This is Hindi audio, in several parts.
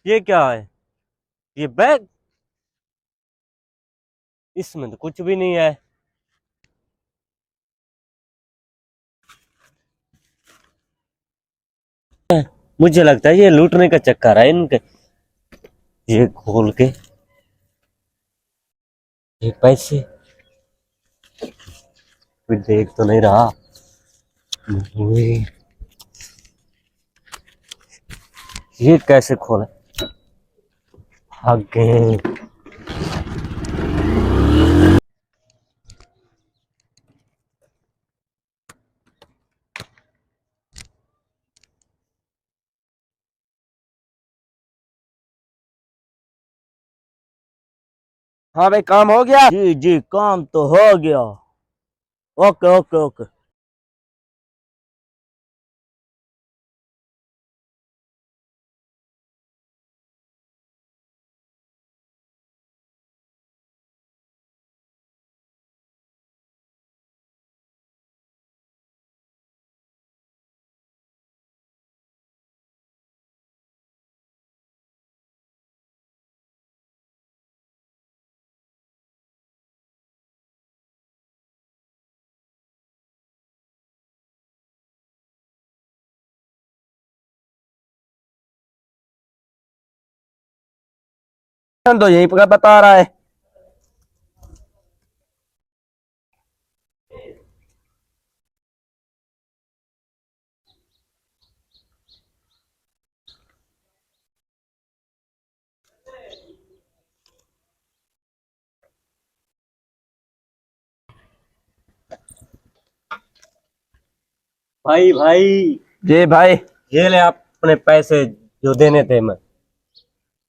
ये क्या है? ये बैग? इसमें तो कुछ भी नहीं है। मुझे लगता है ये लूटने का चक्कर है इनके। ये खोल के ये पैसे कोई देख तो नहीं रहा। ये कैसे खोले? भाग गए। हाँ भाई, काम हो गया। जी जी, काम तो हो गया। Okay okay okay. तो यही का बता रहा है। भाई भाई, जी भाई। ये ले अपने पैसे जो देने थे। मैं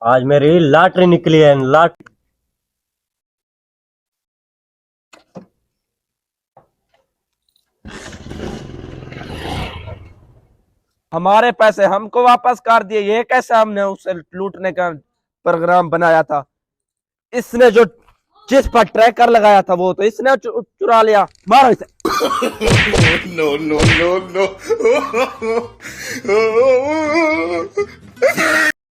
आज मेरी लॉटरी निकली है। लॉटरी। हमारे पैसे हमको वापस कर दिए, ये कैसे हमने उससे लूटने का प्रोग्राम बनाया था। इसने जो जिस पर ट्रैकर लगाया था वो तो इसने चुरा लिया। मारो इसे। no, no, no, no.